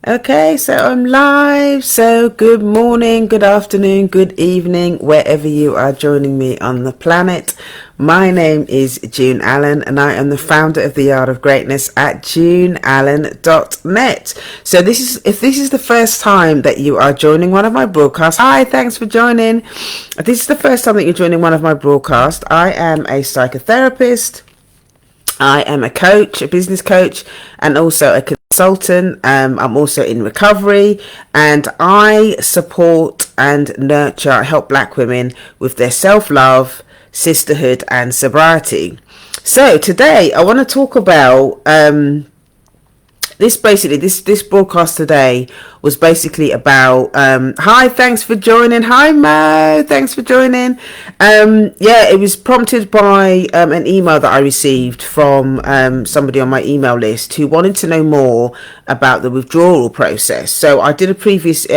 Okay, so I'm live. So good morning, good afternoon, good evening, wherever you are joining me on the planet. My name is June Allen and I am the founder of The Art of Greatness at juneallen.net. So if this is the first time that you are joining one of my broadcasts, hi, thanks for joining. If this is the first time that you're joining one of my broadcasts, I am a psychotherapist. I am a coach, a business coach, and also a consultant. I'm also in recovery, and I support and help Black women with their self-love, sisterhood, and sobriety. So today I want to talk about this broadcast today was basically about hi, thanks for joining. Hi Mo, thanks for joining. It was prompted by an email that I received from somebody on my email list who wanted to know more about the withdrawal process. So I did a previous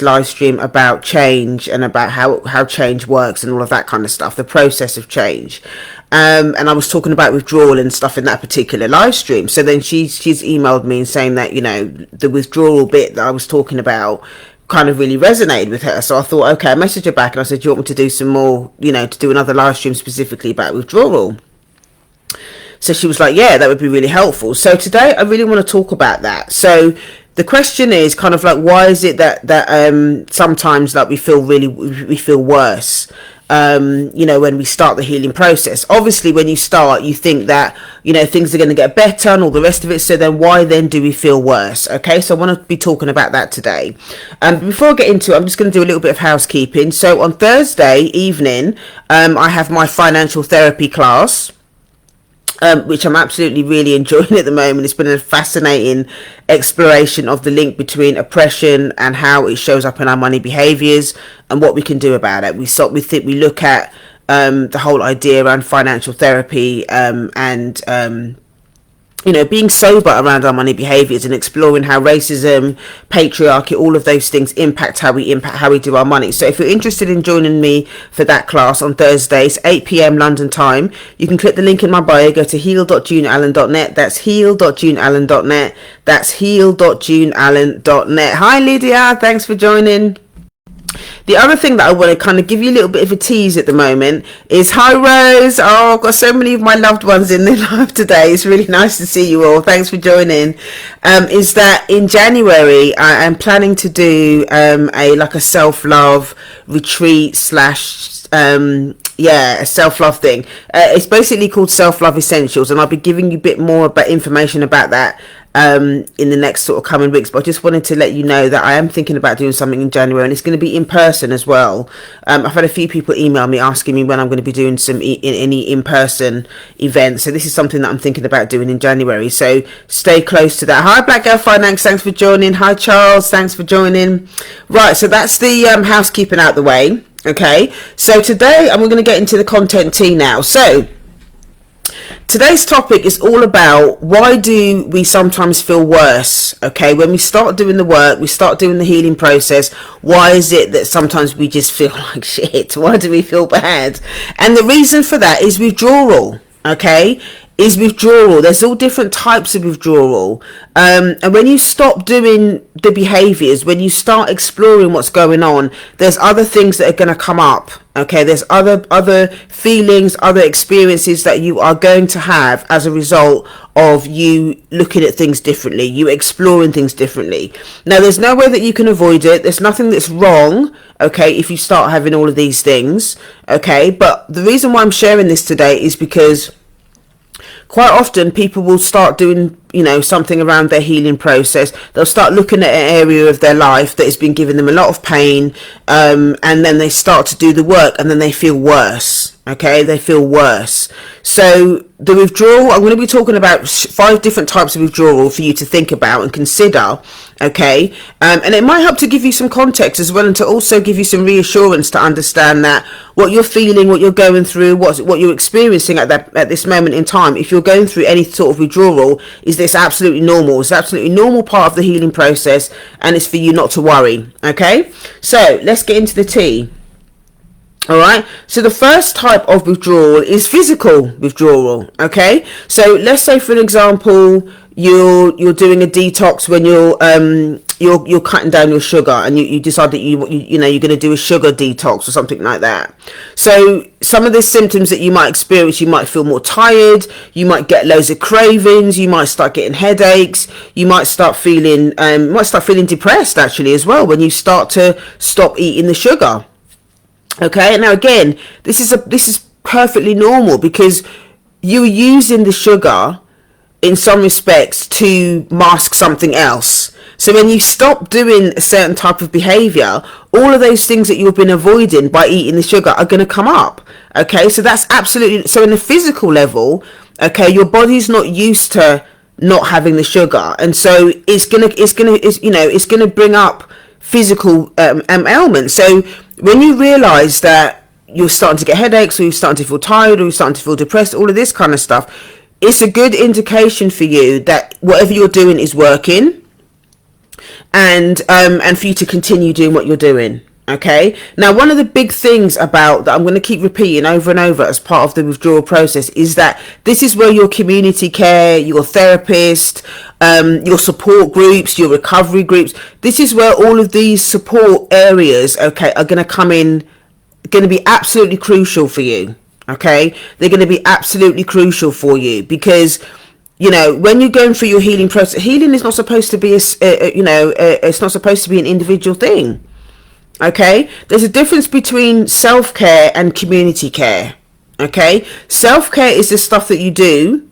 live stream about change and about how change works and all of that kind of stuff, the process of change. And I was talking about withdrawal and stuff in that particular live stream. So then she's emailed me and saying that, you know, the withdrawal bit that I was talking about kind of really resonated with her. So I thought, okay, I messaged her back and I said, do you want me to do some more, to do another live stream specifically about withdrawal? So she was like, yeah, that would be really helpful. So today I really want to talk about that. So the question is kind of like, why is it that sometimes like we feel worse, when we start the healing process? Obviously, when you start, you think that, things are going to get better and all the rest of it. So then why then do we feel worse? Okay, so I want to be talking about that today. Before I get into it, I'm just going to do a little bit of housekeeping. So on Thursday evening, I have my financial therapy class, which I'm absolutely really enjoying at the moment. It's been a fascinating exploration of the link between oppression and how it shows up in our money behaviors and what we can do about it. We look at the whole idea around financial therapy and being sober around our money behaviors and exploring how racism, patriarchy, all of those things impact how we do our money. So if you're interested in joining me for that class on Thursdays, 8 p.m. London time, you can click the link in my bio, go to heal.juneallen.net. That's heal.juneallen.net. That's heal.juneallen.net. Hi Lydia, thanks for joining. The other thing that I want to kind of give you a little bit of a tease at the moment is, hi Rose. Oh, I've got so many of my loved ones in the live today. It's really nice to see you all. Thanks for joining. Is that in January I am planning to do a self-love retreat / a self-love thing. It's basically called Self-Love Essentials, and I'll be giving you a bit more about information about that in the next sort of coming weeks. But I just wanted to let you know that I am thinking about doing something in January, and it's going to be in person as well. I've had a few people email me asking me when I'm going to be doing any in-person events, so this is something that I'm thinking about doing in January, so stay close to that. Hi Black Girl Finance, thanks for joining. Hi Charles, thanks for joining. Right, so that's the housekeeping out the way. Okay, so today I'm going to get into the content tea now. So today's topic is all about, why do we sometimes feel worse? Okay, when we start doing the work, we start doing the healing process, why is it that sometimes we just feel like shit? Why do we feel bad? And the reason for that is withdrawal. Okay, is withdrawal. There's all different types of withdrawal, and when you stop doing the behaviors, when you start exploring what's going on, there's other things that are going to come up. Okay, there's other feelings, other experiences that you are going to have as a result of you looking at things differently, you exploring things differently. Now, there's no way that you can avoid it. There's nothing that's wrong, okay, if you start having all of these things. Okay, but the reason why I'm sharing this today is because quite often people will start doing, something around their healing process. They'll start looking at an area of their life that has been giving them a lot of pain, and then they start to do the work and then they feel worse. Okay, they feel worse. So the withdrawal, I'm going to be talking about 5 different types of withdrawal for you to think about and consider. Okay, and it might help to give you some context as well, and to also give you some reassurance to understand that what you're feeling, what you're going through, what you're experiencing at this moment in time, if you're going through any sort of withdrawal, is this absolutely normal. It's absolutely normal part of the healing process, and it's for you not to worry. Okay, so let's get into the tea. All right, so the first type of withdrawal is physical withdrawal. Okay, so let's say, for example, you're doing a detox when you're cutting down your sugar, and you decide that you know you're going to do a sugar detox or something like that. So some of the symptoms that you might experience, you might feel more tired, you might get loads of cravings, you might start getting headaches, you might start feeling depressed actually as well when you start to stop eating the sugar. Okay, now again, this is perfectly normal, because you're using the sugar in some respects to mask something else. So when you stop doing a certain type of behavior, all of those things that you've been avoiding by eating the sugar are going to come up. Okay, so that's absolutely, so in a physical level, okay, your body's not used to not having the sugar, and so it's gonna bring up physical ailments. So when you realize that you're starting to get headaches, or you're starting to feel tired, or you're starting to feel depressed, all of this kind of stuff, it's a good indication for you that whatever you're doing is working, and for you to continue doing what you're doing. Okay, now one of the big things about that I'm going to keep repeating over and over as part of the withdrawal process is that this is where your community care, your therapist, your support groups, your recovery groups, this is where all of these support areas, okay, are going to come in, going to be absolutely crucial for you. Okay, they're going to be absolutely crucial for you, because you know, when you're going through your healing process, healing is not supposed to be it's not supposed to be an individual thing. Okay, there's a difference between self-care and community care. Okay, self-care is the stuff that you do,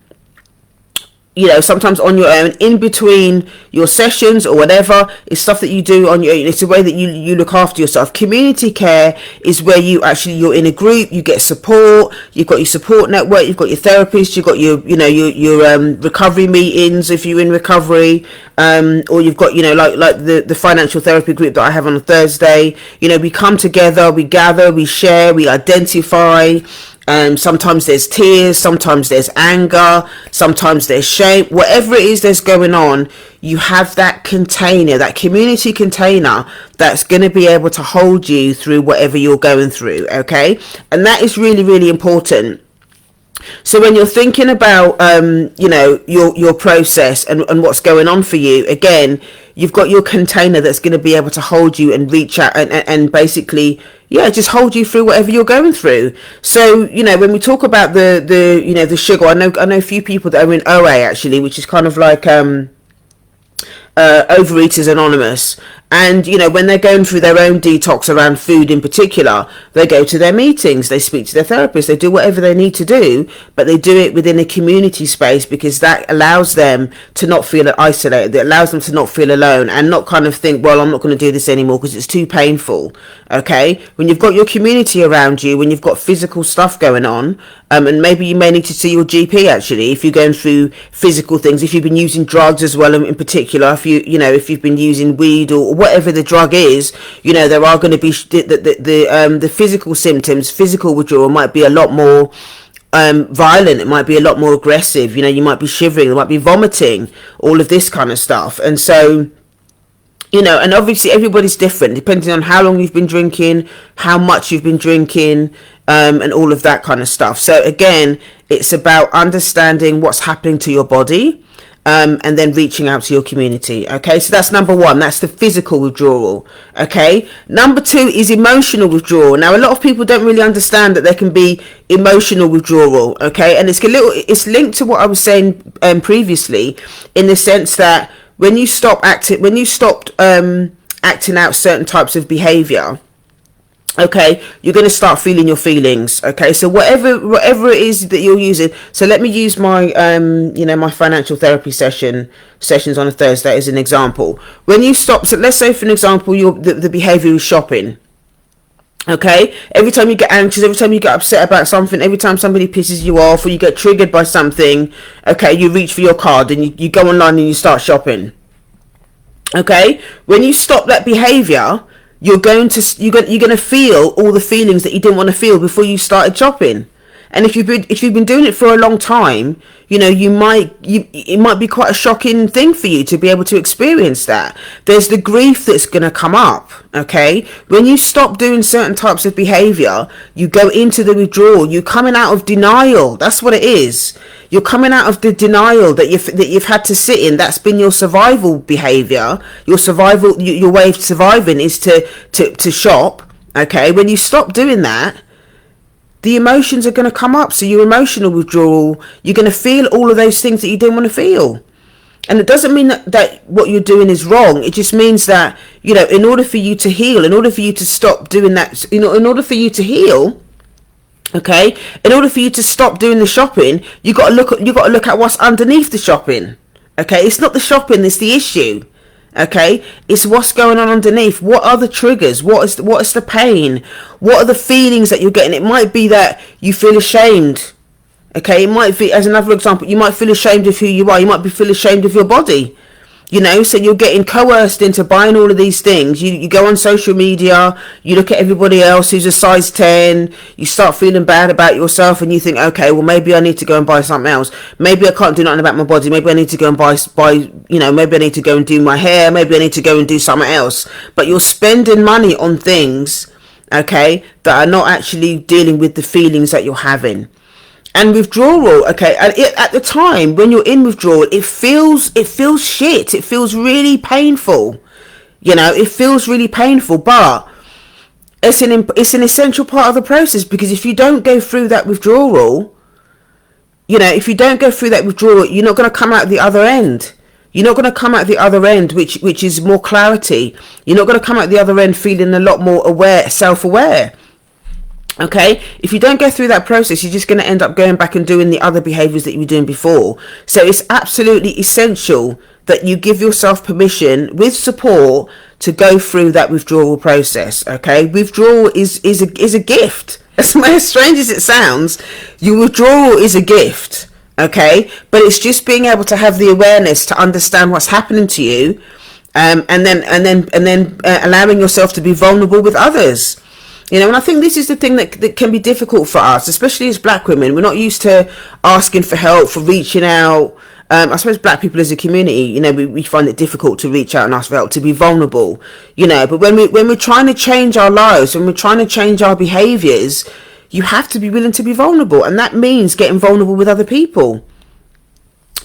you know, sometimes on your own, in between your sessions or whatever. It's stuff that you do on your own. It's the way that you look after yourself. Community care is where you're in a group, you get support, you've got your support network, you've got your therapist, you've got your recovery meetings if you're in recovery, or you've got, you know, like the financial therapy group that I have on a Thursday. You know, we come together, we gather, we share, we identify. Sometimes there's tears, sometimes there's anger, sometimes there's shame. Whatever it is that's going on, you have that container, that community container, that's going to be able to hold you through whatever you're going through. Okay, and that is really, really important. So when you're thinking about you know, your process and what's going on for you, again, you've got your container that's going to be able to hold you and reach out and basically, yeah, just hold you through whatever you're going through. So, you know, when we talk about the you know, the sugar, I know a few people that are in OA actually, which is kind of like Overeaters Anonymous. And, you know, when they're going through their own detox around food in particular, they go to their meetings, they speak to their therapist, they do whatever they need to do, but they do it within a community space, because that allows them to not feel isolated. It allows them to not feel alone and not kind of think, well, I'm not going to do this anymore because it's too painful. Okay, when you've got your community around you, when you've got physical stuff going on, and maybe you may need to see your GP actually if you're going through physical things, if you've been using drugs as well, in particular, if you've been using weed or whatever the drug is, you know, there are going to be the physical symptoms. Physical withdrawal might be a lot more violent, it might be a lot more aggressive. You know, you might be shivering, you might be vomiting, all of this kind of stuff. And so, you know, and obviously everybody's different depending on how long you've been drinking, how much you've been drinking, and all of that kind of stuff. So again, it's about understanding what's happening to your body, and then reaching out to your community. Okay, so that's number one. That's the physical withdrawal. Okay, number two is emotional withdrawal. Now, a lot of people don't really understand that there can be emotional withdrawal. Okay, and it's linked to what I was saying previously, in the sense that when you stopped acting out certain types of behavior, okay, you're going to start feeling your feelings. Okay, so whatever it is that you're using. So let me use my my financial therapy sessions on a Thursday as an example. When you stop, so let's say for an example, the behavior is shopping. Okay, every time you get anxious, every time you get upset about something, every time somebody pisses you off or you get triggered by something, okay, you reach for your card and you go online and you start shopping. Okay, when you stop that behavior, you're going to feel all the feelings that you didn't want to feel before you started shopping. And if you've been doing it for a long time, you know, it might be quite a shocking thing for you to be able to experience that. There's the grief that's going to come up. Okay, when you stop doing certain types of behavior, you go into the withdrawal. You're coming out of denial. That's what it is. You're coming out of the denial that you've had to sit in. That's been your survival behavior. Your way of surviving is to shop. Okay, when you stop doing that, the emotions are going to come up. So your emotional withdrawal, you're going to feel all of those things that you didn't want to feel. And it doesn't mean that what you're doing is wrong. It just means that, in order for you to heal, in order for you to stop doing that, in order for you to heal, okay, in order for you to stop doing the shopping, you got to look at what's underneath the shopping. Okay, it's not the shopping that's the issue. Okay, it's what's going on underneath. What are the triggers? What is the pain? What are the feelings that you're getting? It might be that you feel ashamed. Okay, it might be, as another example, you might feel ashamed of who you are. You might feel ashamed of your body. So you're getting coerced into buying all of these things. You go on social media, you look at everybody else who's a size 10, you start feeling bad about yourself, and you think, okay, well, maybe I need to go and buy something else. Maybe I can't do nothing about my body. Maybe I need to go and buy, maybe I need to go and do my hair. Maybe I need to go and do something else. But you're spending money on things, okay, that are not actually dealing with the feelings that you're having. And withdrawal, okay, and at the time when you're in withdrawal, it feels shit. It feels really painful. It feels really painful, but it's an essential part of the process, because if you don't go through that withdrawal, you're not going to come out the other end. You're not going to come out the other end, which is more clarity. You're not going to come out the other end feeling a lot more self-aware. Okay, if you don't go through that process, you're just going to end up going back and doing the other behaviors that you were doing before. So it's absolutely essential that you give yourself permission with support to go through that withdrawal process. Okay, withdrawal is a gift. As strange as it sounds, your withdrawal is a gift. Okay, but it's just being able to have the awareness to understand what's happening to you, and then allowing yourself to be vulnerable with others. And I think this is the thing that can be difficult for us, especially as black women. We're not used to asking for help, for reaching out. I suppose black people as a community, we find it difficult to reach out and ask for help, to be vulnerable, but when we're trying to change our lives, when we're trying to change our behaviors, you have to be willing to be vulnerable. And that means getting vulnerable with other people.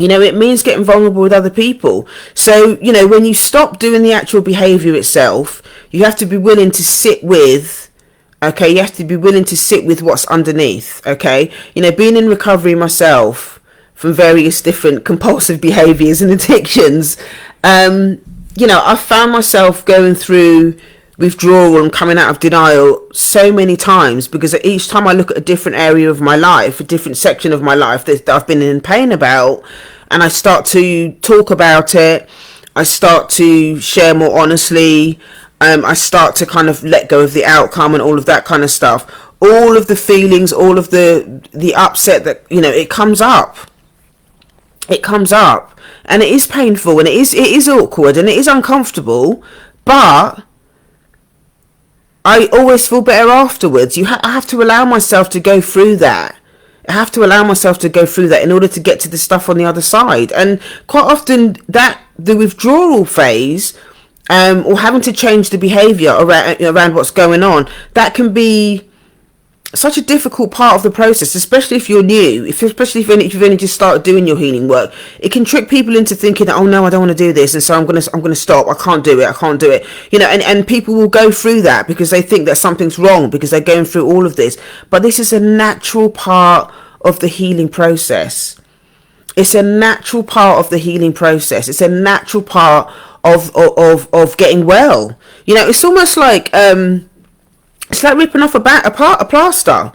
It means getting vulnerable with other people. So, when you stop doing the actual behavior itself, you have to be willing to sit with, okay, you have to be willing to sit with what's underneath. Okay, being in recovery myself from various different compulsive behaviors and addictions, I found myself going through withdrawal and coming out of denial so many times, because each time I look at a different area of my life, a different section of my life that I've been in pain about, and I start to talk about it, I start to share more honestly, I start to kind of let go of the outcome and all of that kind of stuff. All of the feelings, all of the upset that, it comes up. It comes up. And it is painful, and it is awkward, and it is uncomfortable. But I always feel better afterwards. I have to allow myself to go through that. I have to allow myself to go through that in order to get to the stuff on the other side. And quite often the withdrawal phase, or having to change the behavior around what's going on, that can be such a difficult part of the process, especially if you're new, especially if you've only just started doing your healing work. It can trick people into thinking that, oh no, I don't want to do this, and so I'm gonna stop. I can't do it. And people will go through that because they think that something's wrong, because they're going through all of this. But this is a natural part of the healing process. It's a natural part of the healing process. It's a natural part of getting well. It's almost like it's like ripping off a plaster.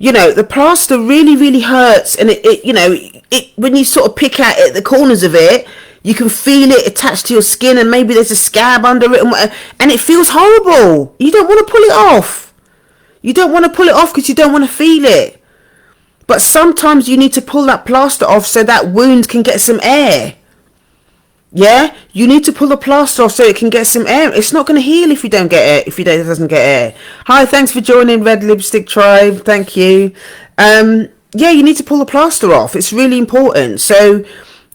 The plaster really, really hurts, and it when you sort of pick at it, the corners of it, you can feel it attached to your skin, and maybe there's a scab under it, and it feels horrible. You don't want to pull it off. You don't want to pull it off because you don't want to feel it. But sometimes you need to pull that plaster off so that wound can get some air. Yeah, you need to pull the plaster off so it can get some air. It's not going to heal if you don't get air. If it doesn't get air. Hi, thanks for joining Red Lipstick Tribe. Thank you. Yeah, you need to pull the plaster off. It's really important. So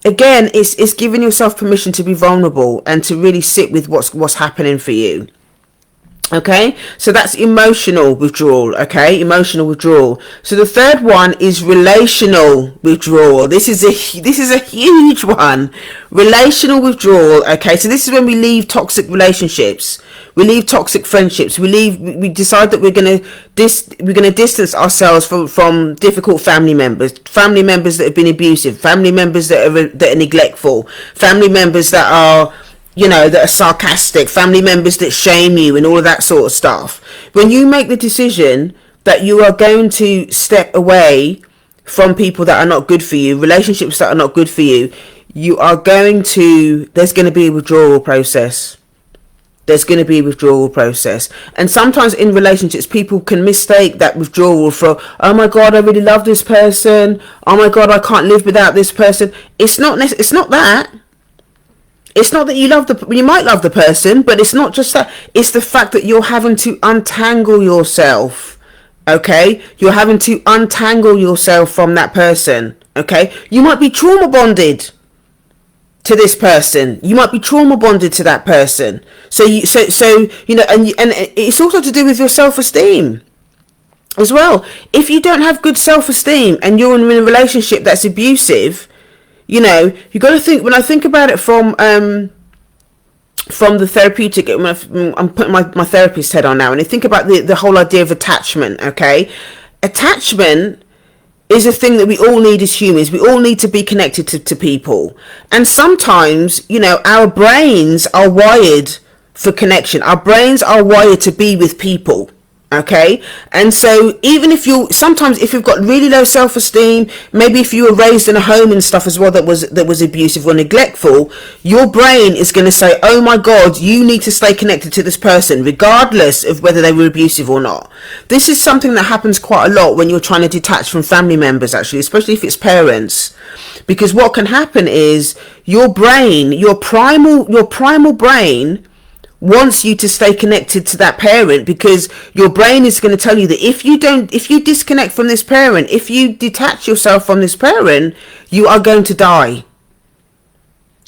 again, it's giving yourself permission to be vulnerable and to really sit with what's happening for you. Okay, so that's emotional withdrawal. Okay, emotional withdrawal. So the third one is relational withdrawal. This is a huge one. Relational withdrawal. Okay, so this is when we leave toxic relationships, we leave toxic friendships, we decide that we're gonna distance ourselves from difficult family members that have been abusive, family members that are neglectful, family members that are, that are sarcastic, family members that shame you and all of that sort of stuff. When you make the decision that you are going to step away from people that are not good for you, relationships that are not good for you, there's going to be a withdrawal process. There's going to be a withdrawal process. And sometimes in relationships, people can mistake that withdrawal for, oh my God, I really love this person. Oh my God, I can't live without this person. It's not that. It's not that you might love the person, but it's not just that. It's the fact that you're having to untangle yourself. Okay? You're having to untangle yourself from that person. Okay? You might be trauma bonded to this person. You might be trauma bonded to that person. So and it's also to do with your self-esteem as well. If you don't have good self-esteem and you're in a relationship that's abusive, you got to think. When I think about it from the therapeutic, I'm putting my therapist's head on now, and I think about the whole idea of attachment. Okay, attachment is a thing that we all need as humans. We all need to be connected to people, and sometimes our brains are wired for connection. Our brains are wired to be with people. Okay, and so even if you've got really low self-esteem, maybe if you were raised in a home and stuff as well that was abusive or neglectful, your brain is going to say, oh my God, you need to stay connected to this person regardless of whether they were abusive or not. This is something that happens quite a lot when you're trying to detach from family members, actually, especially if it's parents, because what can happen is your primal brain wants you to stay connected to that parent, because your brain is going to tell you that if you disconnect from this parent, if you detach yourself from this parent, you are going to die.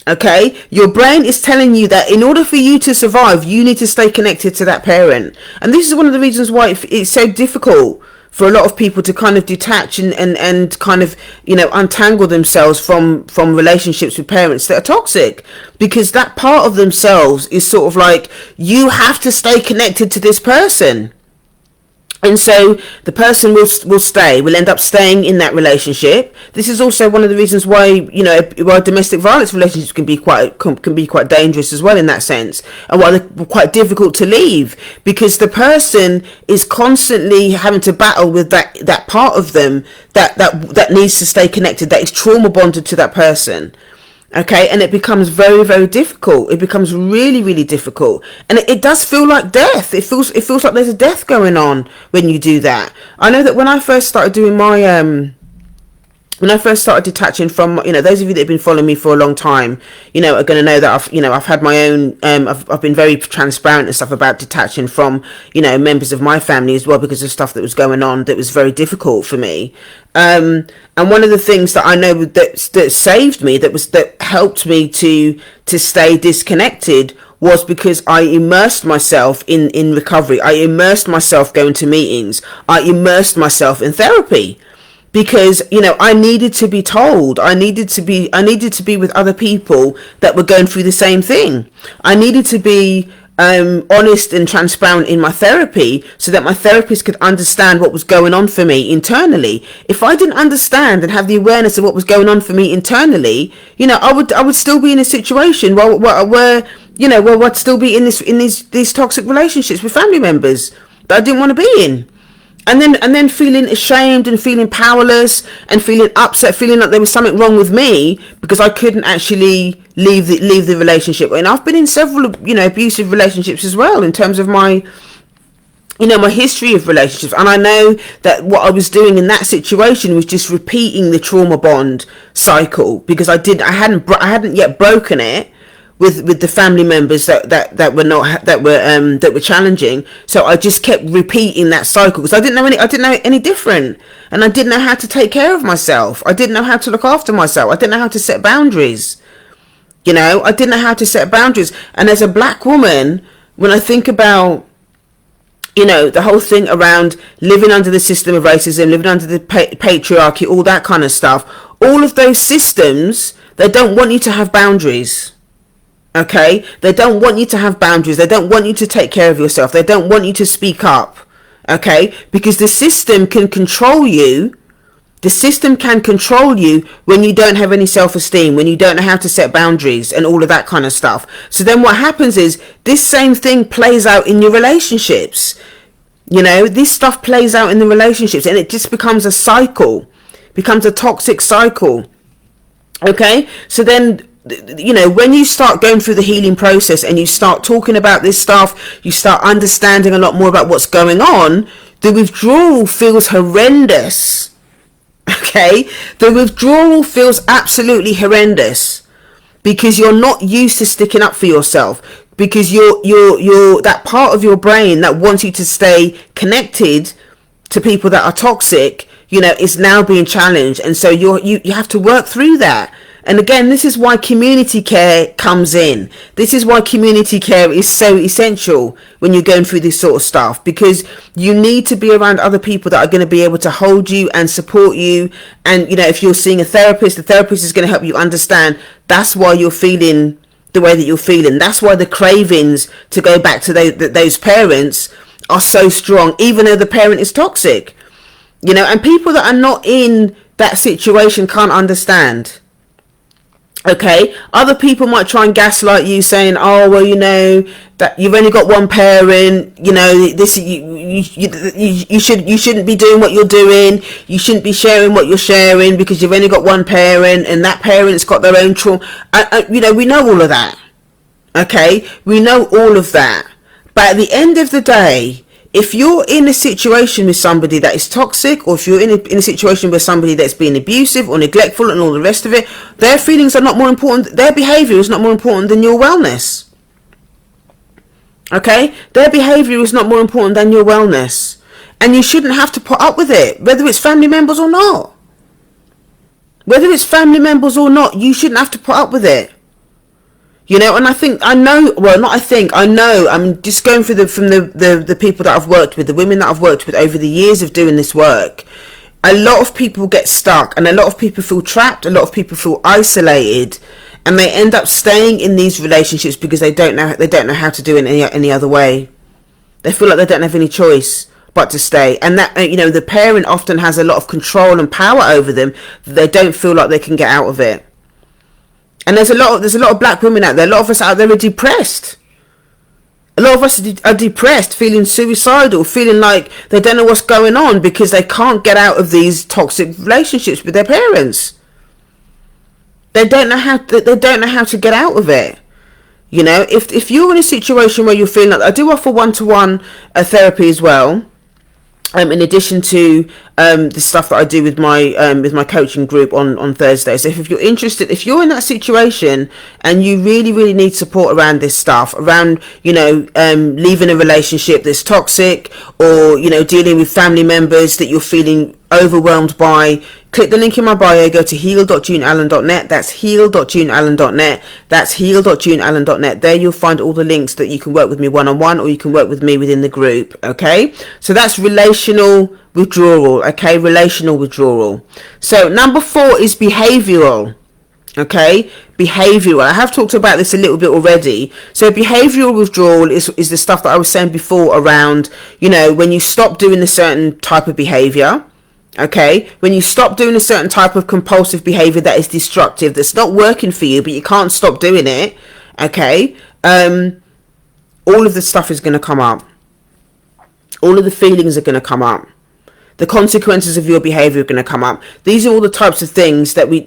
Okay, your brain is telling you that in order for you to survive, you need to stay connected to that parent. And this is one of the reasons why it's so difficult for a lot of people to kind of detach and kind of untangle themselves from relationships with parents that are toxic, because that part of themselves is sort of like, you have to stay connected to this person. And so the person will end up staying in that relationship. This is also one of the reasons why why domestic violence relationships can be quite dangerous as well, in that sense, and why they're quite difficult to leave, because the person is constantly having to battle with that part of them that needs to stay connected, that is trauma bonded to that person. Okay, and it becomes very, very difficult. It becomes really, really difficult, and it does feel like death. It feels like there's a death going on when you do that. I know that when I first started doing my when I first started detaching from, those of you that have been following me for a long time, are going to know that I've had my own, I've been very transparent and stuff about detaching from, members of my family as well, because of stuff that was going on that was very difficult for me. And one of the things that I know that saved me, that helped me to stay disconnected, was because I immersed myself in recovery. I immersed myself going to meetings. I immersed myself in therapy. Because I needed to be told, I needed to be with other people that were going through the same thing. I needed to be honest and transparent in my therapy, so that my therapist could understand what was going on for me internally. If I didn't understand and have the awareness of what was going on for me internally, I would still be in a situation where I'd still be in these toxic relationships with family members that I didn't want to be in. And then feeling ashamed and feeling powerless and feeling upset, feeling like there was something wrong with me because I couldn't actually leave the relationship. And I've been in several, abusive relationships as well, in terms of my, my history of relationships. And I know that what I was doing in that situation was just repeating the trauma bond cycle, because I hadn't yet broken it with the family members that were challenging. So I just kept repeating that cycle, because I didn't know any different, and I didn't know how to take care of myself. I didn't know how to look after myself. I didn't know how to set boundaries. I didn't know how to set boundaries. And as a black woman, when I think about the whole thing around living under the system of racism, living under the patriarchy, all that kind of stuff. All of those systems, they don't want you to have boundaries. Okay? They don't want you to have boundaries. They don't want you to take care of yourself. They don't want you to speak up. Okay? Because the system can control you. The system can control you when you don't have any self-esteem, when you don't know how to set boundaries and all of that kind of stuff. So then what happens is this same thing plays out in your relationships. This stuff plays out in the relationships, and it just becomes a cycle, becomes a toxic cycle. Okay? So then, when you start going through the healing process and you start talking about this stuff, you start understanding a lot more about what's going on, the withdrawal feels horrendous. Okay, the withdrawal feels absolutely horrendous because you're not used to sticking up for yourself, because you're that part of your brain that wants you to stay connected to people that are toxic, is now being challenged, and so you have to work through that. And again, this is why community care comes in. This is why community care is so essential when you're going through this sort of stuff, because you need to be around other people that are going to be able to hold you and support you. And, if you're seeing a therapist, the therapist is going to help you understand that's why you're feeling the way that you're feeling. That's why the cravings to go back to those parents are so strong, even though the parent is toxic. And people that are not in that situation can't understand. Okay, other people might try and gaslight you, saying, "Oh, well, that you've only got one parent. This you shouldn't be doing what you're doing. You shouldn't be sharing what you're sharing because you've only got one parent, and that parent's got their own trauma." We know all of that. Okay, we know all of that. But at the end of the day, if you're in a situation with somebody that is toxic, or if you're in a situation with somebody that's being abusive or neglectful and all the rest of it, their feelings are not more important, their behavior is not more important than your wellness. Okay? Their behavior is not more important than your wellness. And you shouldn't have to put up with it, whether it's family members or not. Whether it's family members or not, you shouldn't have to put up with it. And I know, I'm just going through from the people that I've worked with, the women that I've worked with over the years of doing this work. A lot of people get stuck, and a lot of people feel trapped, a lot of people feel isolated, and they end up staying in these relationships because they don't know how to do it any other way. They feel like they don't have any choice but to stay. And that, the parent often has a lot of control and power over them that they don't feel like they can get out of it. And there's a lot of black women out there. A lot of us out there are depressed. A lot of us are depressed, feeling suicidal, feeling like they don't know what's going on because they can't get out of these toxic relationships with their parents. They don't know how to get out of it. If you're in a situation where you're feeling like, I do offer one-to-one therapy as well. In addition to the stuff that I do with my coaching group on Thursday. So if you're interested, if you're in that situation and you really, really need support around this stuff, around, leaving a relationship that's toxic, or, dealing with family members that you're feeling overwhelmed by, click the link in my bio, go to heal.juneallen.net. That's heal.juneallen.net. That's heal.juneallen.net. There you'll find all the links that you can work with me one-on-one, or you can work with me within the group. Okay, so that's relational withdrawal. Okay, relational withdrawal. So number 4 is behavioral. Okay, behavioral. I have talked about this a little bit already. So behavioral withdrawal is the stuff that I was saying before around, when you stop doing a certain type of behavior. Okay, when you stop doing a certain type of compulsive behavior that is destructive, that's not working for you, but you can't stop doing it. Okay, all of the stuff is going to come up. All of the feelings are going to come up. The consequences of your behavior are going to come up. These are all the types of things that we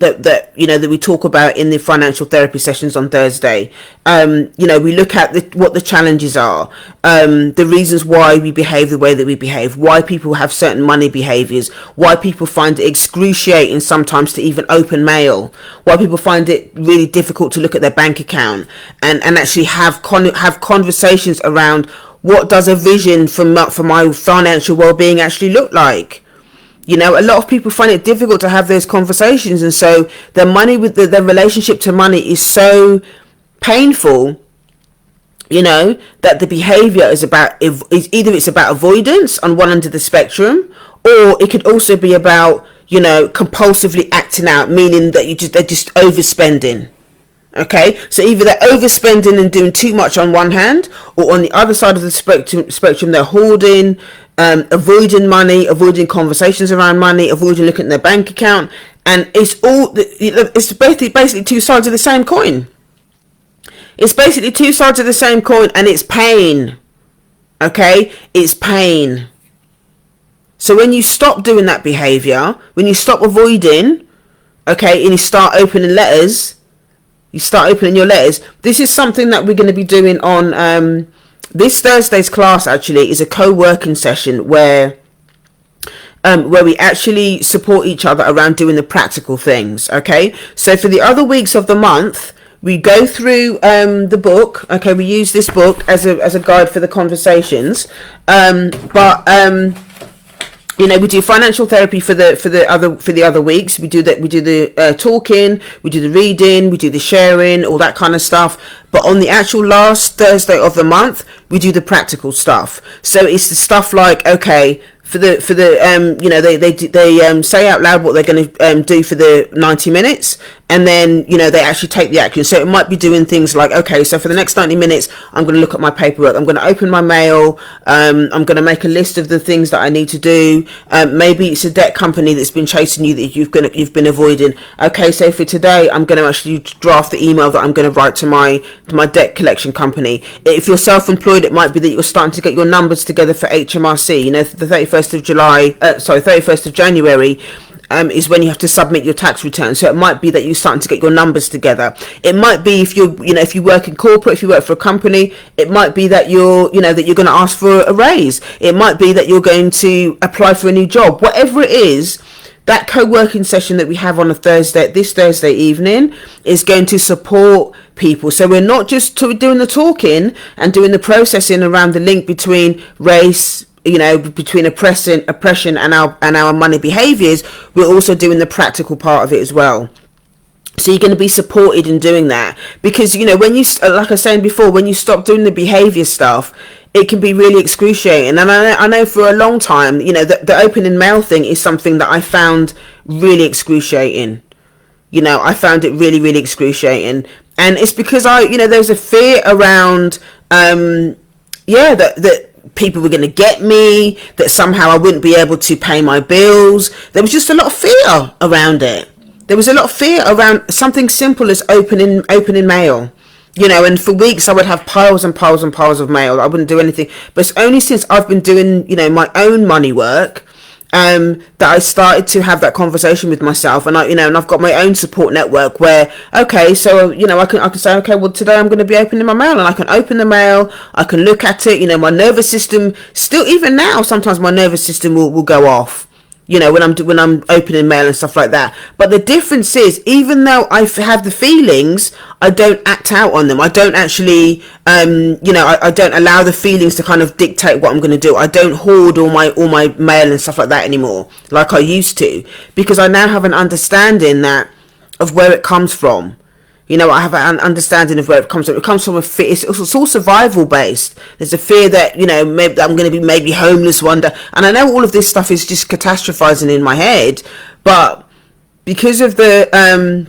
talk about in the financial therapy sessions on Thursday. We look at what the challenges are, the reasons why we behave the way that we behave, why people have certain money behaviors, why people find it excruciating sometimes to even open mail, why people find it really difficult to look at their bank account and actually have conversations around, what does a vision for my financial well-being actually look like? A lot of people find it difficult to have those conversations, and so their money with their relationship to money is so painful you know, that the behavior is about, is either it's about avoidance on one end of the spectrum, or it could also be about, you know, compulsively acting out, meaning that they're just overspending. Okay, so either they're overspending and doing too much on one hand, or on the other side of the spectrum they're hoarding, avoiding money, avoiding conversations around money, avoiding looking at their bank account. And it's basically two sides of the same coin. It's basically two sides of the same coin, and it's pain. Okay, it's pain. So when you stop doing that behavior, when you stop avoiding, okay, and you start opening letters, your letters. This is something that we're going to be doing on this Thursday's class. Actually, is a co-working session where we actually support each other around doing the practical things. Okay, so for the other weeks of the month, we go through the book. Okay, we use this book as a guide for the conversations. You know, we do financial therapy for the other weeks. We do the talking, we do the reading, we do the sharing, all that kind of stuff. But on the actual last Thursday of the month, we do the practical stuff. So it's the stuff like, okay, for the you know, they say out loud what they're going to do for the 90 minutes, and then, you know, they actually take the action. So it might be doing things like, okay, so for the next 90 minutes, I'm going to look at my paperwork, I'm going to open my mail, I'm going to make a list of the things that I need to do. Maybe it's a debt company that's been chasing you that you've been avoiding. Okay, so for today, I'm going to actually draft the email that I'm going to write to my debt collection company. If you're self-employed, it might be that you're starting to get your numbers together for HMRC. You know, the 31st of January is when you have to submit your tax return. So it might be that you're starting to get your numbers together. It might be if you work in corporate, if you work for a company, it might be that you're going to ask for a raise. It might be that you're going to apply for a new job. Whatever it is, that co-working session that we have on this Thursday evening is going to support people. So we're not just doing the talking and doing the processing around the link between race, you know, between oppression and our money behaviors. We're also doing the practical part of it as well. So you're going to be supported in doing that, because, you know, when you, like I was saying before, when you stop doing the behavior stuff, it can be really excruciating. And I know for a long time, you know, the opening mail thing is something that I found really excruciating. You know, I found it really, really excruciating. And it's because there's a fear around, that people were going to get me, that somehow I wouldn't be able to pay my bills. There was just a lot of fear around it. There was a lot of fear around something simple as opening mail. You know, and for weeks I would have piles and piles and piles of mail. I wouldn't do anything. But it's only since I've been doing, you know, my own money work, that I started to have that conversation with myself, and I've got my own support network where, okay, so, you know, I can say, okay, well, today I'm going to be opening my mail, and I can open the mail, I can look at it, you know, my nervous system still, even now, sometimes my nervous system will go off, you know, when I'm opening mail and stuff like that. But the difference is, even though I have the feelings, I don't act out on them. I don't actually, I don't allow the feelings to kind of dictate what I'm going to do. I don't hoard all my mail and stuff like that anymore, like I used to, because I now have an understanding of where it comes from. You know, I have an understanding of where it comes from. It comes from a fear. It's all survival based. There's a fear that, you know, maybe I'm going to be maybe homeless one day. And I know all of this stuff is just catastrophizing in my head, but because of the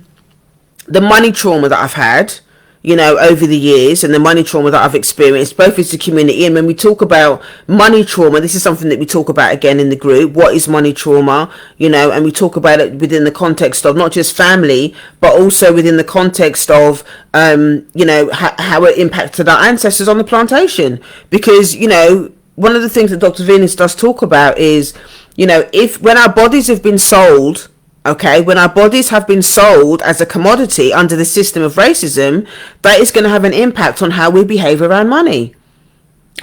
money trauma that I've had, you know, over the years, and the money trauma that I've experienced, both as a community, and when we talk about money trauma, this is something that we talk about again in the group. What is money trauma? You know, and we talk about it within the context of not just family, but also within the context of, you know, how it impacted our ancestors on the plantation. Because, you know, one of the things that Dr. Venus does talk about is, you know, when our bodies have been sold, okay, when our bodies have been sold as a commodity under the system of racism, that is going to have an impact on how we behave around money.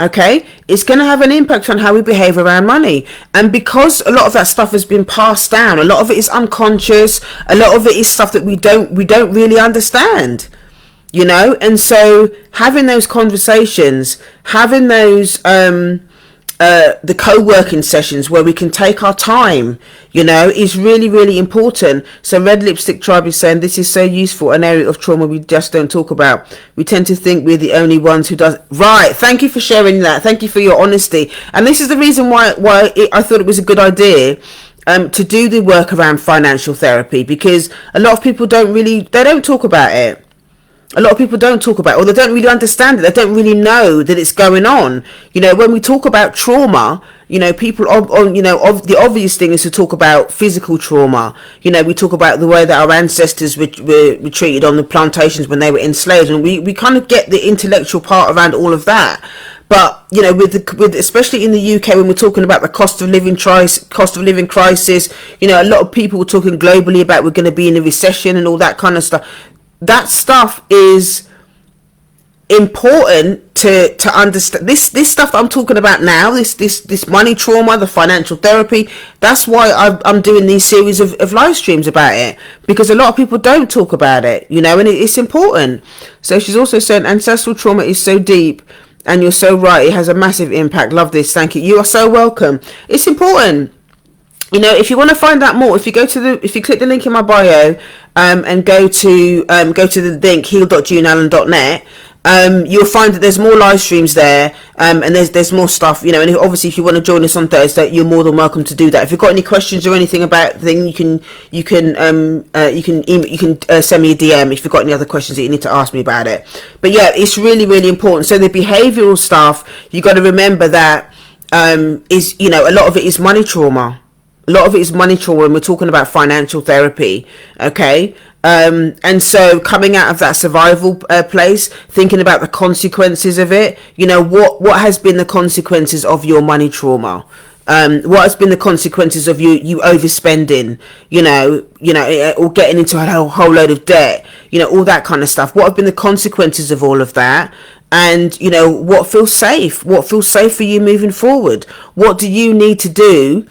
Okay, it's going to have an impact on how we behave around money. And because a lot of that stuff has been passed down, a lot of it is unconscious, a lot of it is stuff that we don't really understand, you know. And so having those conversations, having those the co-working sessions where we can take our time, is really, really important. So Red Lipstick Tribe is saying this is so useful, an area of trauma we just don't talk about. We tend to think we're the only ones who does. Right. Thank you for sharing that. Thank you for your honesty. And this is the reason why I thought it was a good idea to do the work around financial therapy, because a lot of people they don't talk about it. A lot of people don't talk about it, or they don't really understand it. They don't really know that it's going on. When we talk about trauma, people the obvious thing is to talk about physical trauma. We talk about the way that our ancestors were treated on the plantations when they were enslaved, and we kind of get the intellectual part around all of that. But with especially in the UK, when we're talking about the cost of living crisis, a lot of people were talking globally about we're going to be in a recession and all that kind of stuff. That stuff is important to understand. This stuff that I'm talking about now, this money trauma, the financial therapy. That's why I'm doing these series of live streams about it, because a lot of people don't talk about it, and it's important. So she's also saying ancestral trauma is so deep. And you're so right, it has a massive impact. Love this. Thank you. You are so welcome. It's important. If you want to find out more, if you click the link in my bio, and go to the link heal.juneallen.net, you'll find that there's more live streams there, and there's more stuff, and obviously if you want to join us on Thursday, you're more than welcome to do that. If you've got any questions or anything about the thing, you can send me a DM if you've got any other questions that you need to ask me about it. But yeah, it's really, really important. So the behavioral stuff, you got to remember that is a lot of it is money trauma. A lot of it is money trauma when we're talking about financial therapy, okay? And so coming out of that survival place, thinking about the consequences of it, what has been the consequences of your money trauma? What has been the consequences of you overspending, or getting into a whole load of debt, all that kind of stuff. What have been the consequences of all of that? And, what feels safe? What feels safe for you moving forward? What do you need to do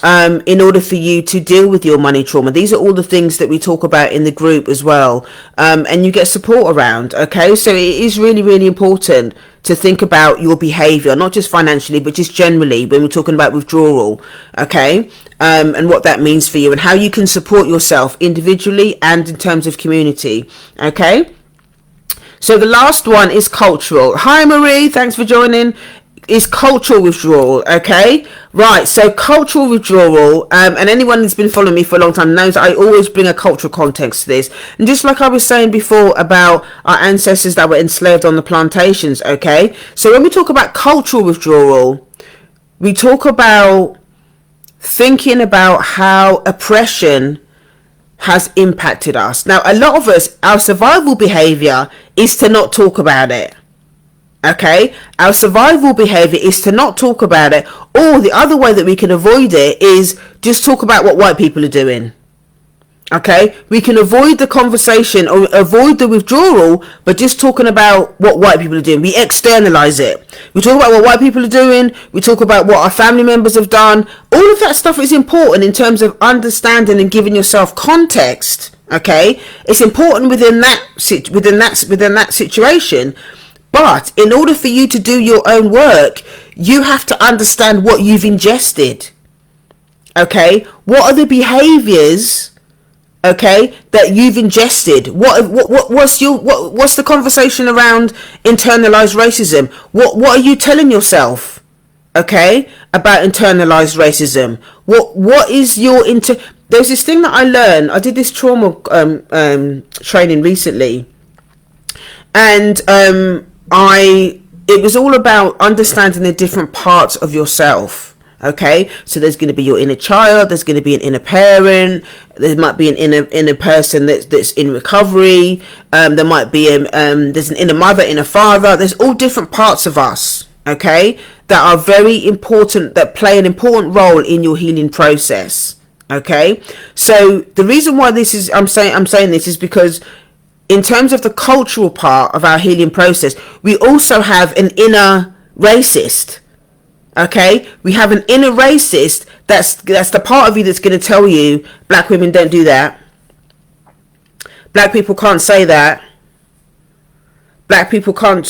in order for you to deal with your money trauma? These are all the things that we talk about in the group as well, and you get support around. Okay, so it is really, really important to think about your behavior, not just financially but just generally when we're talking about withdrawal, okay, and what that means for you and how you can support yourself individually and in terms of community. Okay, so the last one is cultural. Hi Marie, thanks for joining. Is cultural withdrawal. Okay, right, so cultural withdrawal, and anyone who's been following me for a long time knows I always bring a cultural context to this. And just like I was saying before about our ancestors that were enslaved on the plantations, okay, so when we talk about cultural withdrawal, we talk about thinking about how oppression has impacted us. Now, a lot of us, our survival behavior is to not talk about it. Okay, our survival behavior is to not talk about it, or the other way that we can avoid it is just talk about what white people are doing. Okay, we can avoid the conversation or avoid the withdrawal, but just talking about what white people are doing. We externalize it. We talk about what white people are doing. We talk about what our family members have done. All of that stuff is important in terms of understanding and giving yourself context. Okay, it's important within that situation. But in order for you to do your own work, you have to understand what you've ingested. Okay, what are the behaviors, okay, that you've ingested? What's the conversation around internalized racism? What are you telling yourself, okay, about internalized racism? What is your There's this thing that I learned. I did this trauma training recently, and it was all about understanding the different parts of yourself. Okay, so there's going to be your inner child, there's going to be an inner parent, there might be an inner person that's in recovery, there might be there's an inner mother, inner father. There's all different parts of us, okay, that are very important, that play an important role in your healing process. Okay, so the reason why I'm saying this is because in terms of the cultural part of our healing process, we also have an inner racist. Okay, we have an inner racist that's the part of you that's going to tell you black women don't do that, black people can't say that, Black people can't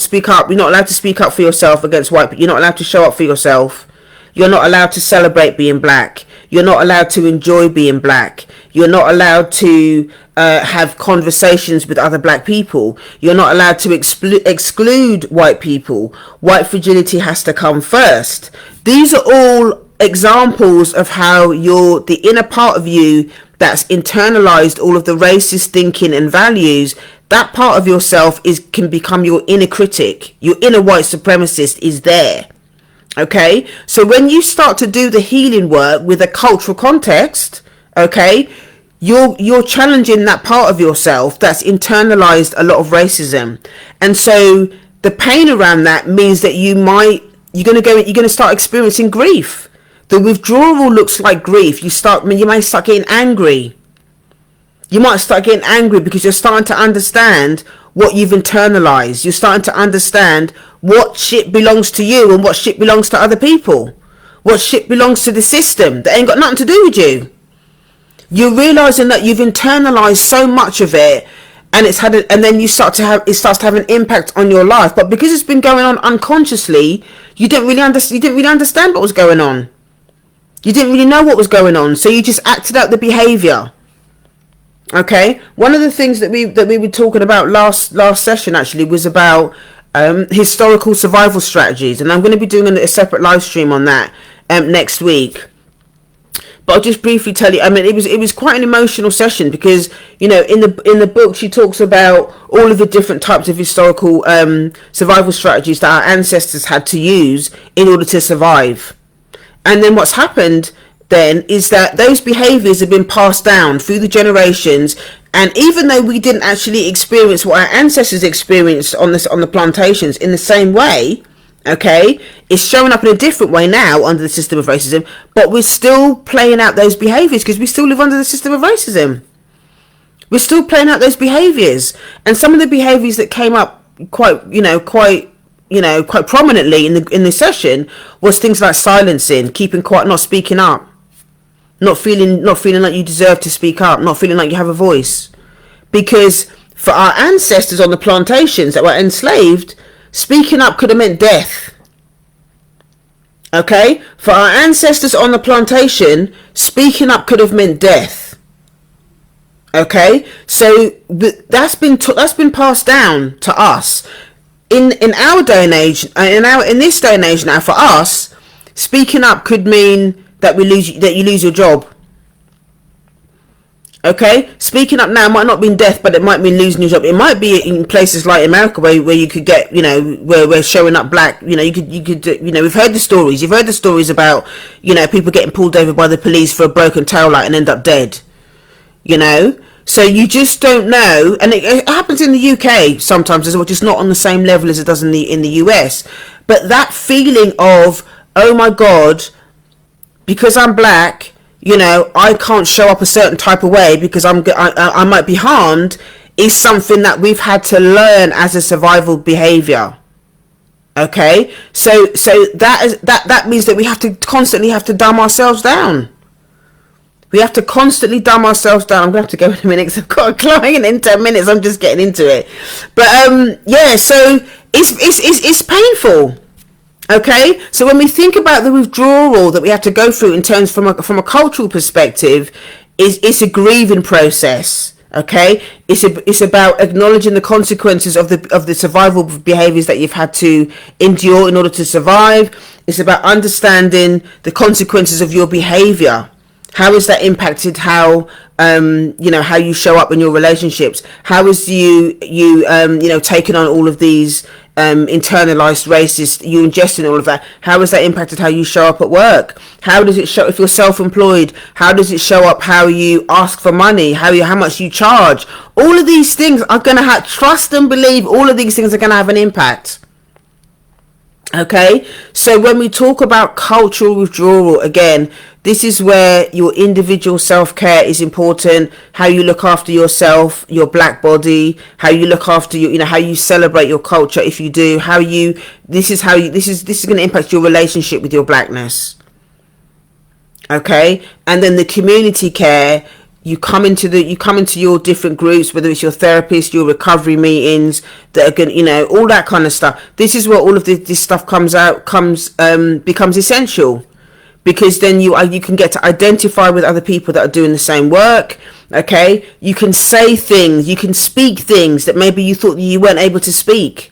speak up. You're not allowed to speak up for yourself against white people. You're not allowed to show up for yourself. You're not allowed to celebrate being black. You're not allowed to enjoy being black. You're not allowed to have conversations with other black people. You're not allowed to exclude white people. White fragility has to come first. These are all examples of how the inner part of you that's internalized all of the racist thinking and values, that part of yourself can become your inner critic. Your inner white supremacist is there. Okay, so when you start to do the healing work with a cultural context, okay, you're challenging that part of yourself that's internalized a lot of racism. And so the pain around that means that you're going to start experiencing grief. The withdrawal looks like grief. You might start getting angry. You might start getting angry because you're starting to understand what you've internalized. You're starting to understand what shit belongs to you and what shit belongs to other people. What shit belongs to the system that ain't got nothing to do with you. You're realizing that you've internalized so much of it, and and then it starts to have an impact on your life. But because it's been going on unconsciously, you didn't really understand what was going on. You didn't really know what was going on, so you just acted out the behavior. Okay, one of the things that we were talking about last session actually was about historical survival strategies, and I'm going to be doing a separate live stream on that next week. But I'll just briefly tell you. I mean, it was quite an emotional session because, you know, in the book she talks about all of the different types of historical survival strategies that our ancestors had to use in order to survive. And then what's happened then is that those behaviors have been passed down through the generations, and even though we didn't actually experience what our ancestors experienced on the plantations in the same way, okay, it's showing up in a different way now under the system of racism, but we're still playing out those behaviors because we still live under the system of racism. We're still playing out those behaviors, and some of the behaviors that came up quite prominently in the session was things like silencing, keeping quiet, not speaking up. Not feeling like you deserve to speak up, not feeling like you have a voice. Because for our ancestors on the plantations that were enslaved, speaking up could have meant death. Okay? For our ancestors on the plantation, speaking up could have meant death. Okay? So that's been passed down to us. In our day and age, in this day and age now, for us, speaking up could mean that you lose your job. Okay, speaking up now might not mean death, but it might mean losing your job. It might be in places like America where you could get, you know, where we're showing up black. You know, you could we've heard the stories. You've heard the stories about, you know, people getting pulled over by the police for a broken tail light and end up dead. You know, so you just don't know, and it happens in the UK sometimes as well, just not on the same level as it does in the US. But that feeling of, oh my God, because I'm black, you know, I can't show up a certain type of way because I might be harmed, is something that we've had to learn as a survival behavior. Okay, so that means that we have to constantly dumb ourselves down. We have to constantly dumb ourselves down. I'm gonna have to go in a minute because I've got a client in 10 minutes. I'm just getting into it, but yeah. So it's painful. Okay, so when we think about the withdrawal that we have to go through in terms from a cultural perspective, it's a grieving process. Okay, it's about acknowledging the consequences of the survival behaviors that you've had to endure in order to survive. It's about understanding the consequences of your behavior. How has that impacted how how you show up in your relationships? How has you taken on all of these internalized racist, you ingesting all of that? How has that impacted how you show up at work? How does it show if you're self-employed? How does it show up how you ask for money, how much you charge? All of these things are going to have, trust and believe, all of these things are going to have an impact. Okay, so when we talk about cultural withdrawal, again, this is where your individual self-care is important. How you look after yourself, your black body, how you look after your, how you celebrate your culture. If you do, this is going to impact your relationship with your blackness. Okay, and then the community care You come into your different groups, whether it's your therapist, your recovery meetings, that are going, all that kind of stuff. This is where all of this stuff becomes essential, because then you can get to identify with other people that are doing the same work. Okay, you can say things, you can speak things that maybe you thought you weren't able to speak,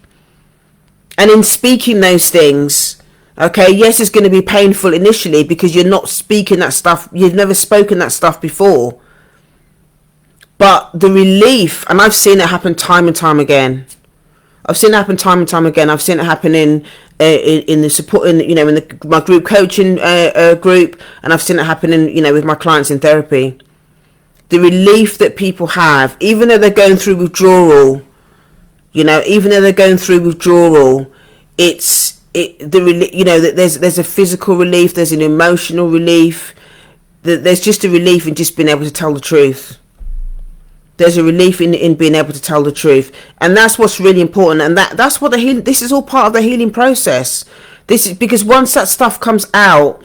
and in speaking those things, okay, yes, it's going to be painful initially because you're not speaking that stuff, you've never spoken that stuff before. But the relief, and I've seen it happen time and time again. I've seen it happen time and time again. I've seen it happen in the support, in my group coaching group, and I've seen it happen in, with my clients in therapy. The relief that people have, even though they're going through withdrawal, there's a physical relief, there's an emotional relief, there's just a relief in just being able to tell the truth. There's a relief in being able to tell the truth, and that's what's really important. And that's what this is all part of the healing process. This is because once that stuff comes out,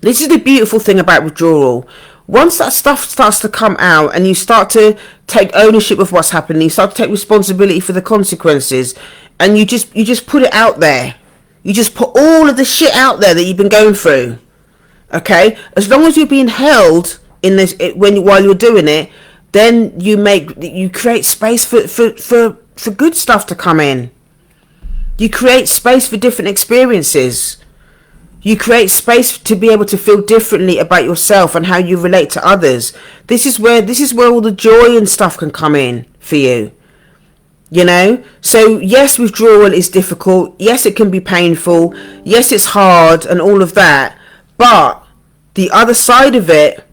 this is the beautiful thing about withdrawal. Once that stuff starts to come out, and you start to take ownership of what's happening, you start to take responsibility for the consequences, and you just put it out there. You just put all of the shit out there that you've been going through. Okay, as long as you're being held in this while you're doing it, then you create space for good stuff to come in. You create space for different experiences. You create space to be able to feel differently about yourself and how you relate to others. This is where all the joy and stuff can come in for you. So yes, withdrawal is difficult. Yes, it can be painful. Yes, it's hard and all of that. But the other side of it,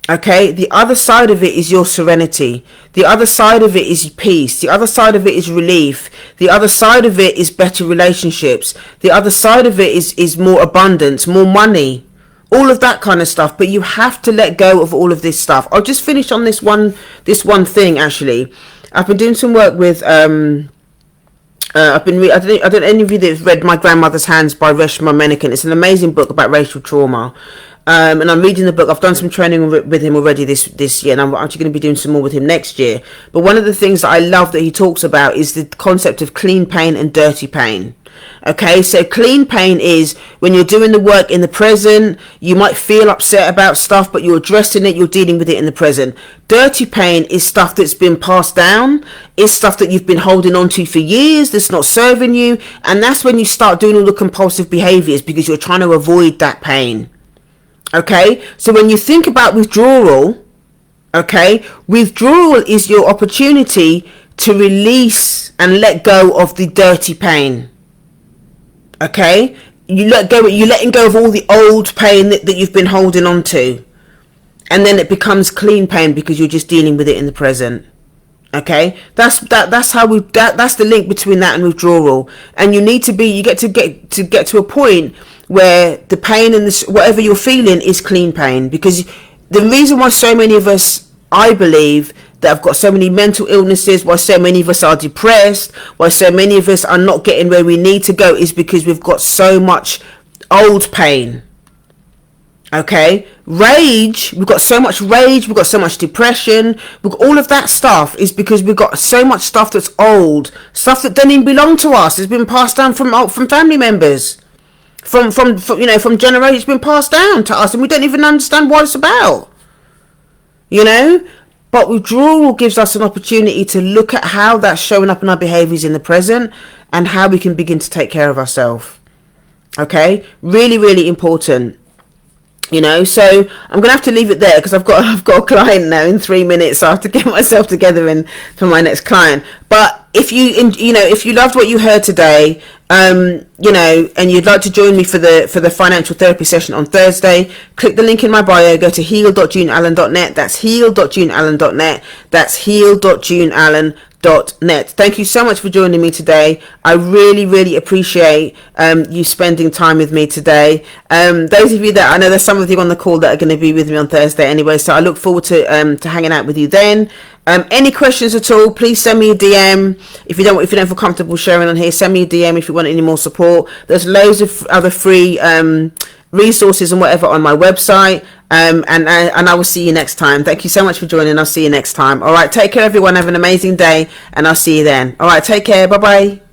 okay, the other side of it is your serenity. The other side of it is peace. The other side of it is relief. The other side of it is better relationships. The other side of it is more abundance, more money, all of that kind of stuff. But you have to let go of all of this stuff. I'll just finish on this one thing. Actually, I've been doing some work with I don't know any of you that have read My Grandmother's Hands by Reshma Mencken. It's an amazing book about racial trauma. And I'm reading the book. I've done some training with him already this year, and I'm actually going to be doing some more with him next year. But one of the things that I love that he talks about is the concept of clean pain and dirty pain. Okay, so clean pain is when you're doing the work in the present, you might feel upset about stuff, but you're addressing it, you're dealing with it in the present. Dirty pain is stuff that's been passed down, it's stuff that you've been holding on to for years, that's not serving you, and that's when you start doing all the compulsive behaviors because you're trying to avoid that pain. Okay, so when you think about withdrawal, okay, withdrawal is your opportunity to release and let go of the dirty pain. Okay, you're letting go of all the old pain that you've been holding on to, and then it becomes clean pain because you're just dealing with it in the present. Okay, that's the link between that and withdrawal. And you get to a point where the pain and whatever you're feeling is clean pain. Because the reason why so many of us, I believe, that have got so many mental illnesses, why so many of us are depressed, why so many of us are not getting where we need to go, is because we've got so much old pain. Okay, rage, we've got so much rage, we've got so much depression, all of that stuff is because we've got so much stuff that's old, stuff that doesn't even belong to us. It's been passed down from family members, from generations. It's been passed down to us, and we don't even understand what it's about. But withdrawal gives us an opportunity to look at how that's showing up in our behaviors in the present and how we can begin to take care of ourselves. Okay, really, really important. So I'm gonna have to leave it there because I've got a client now in 3 minutes, so I have to get myself together for my next client. But if you loved what you heard today, and you'd like to join me for the financial therapy session on Thursday, click the link in my bio, go to heal.juneallen.net. That's heal.juneallen.net. That's heal.juneallen.net. Thank you so much for joining me today. I really, really appreciate you spending time with me today. Those of you that I know, there's some of you on the call that are going to be with me on Thursday anyway, so I look forward to hanging out with you then. Any questions at all, please send me a DM. If you don't feel comfortable sharing on here, send me a DM if you want any more support. There's loads of other free resources and whatever on my website. And I will see you next time. Thank you so much for joining. I'll see you next time. All right, take care, everyone. Have an amazing day, and I'll see you then. All right, take care. Bye bye.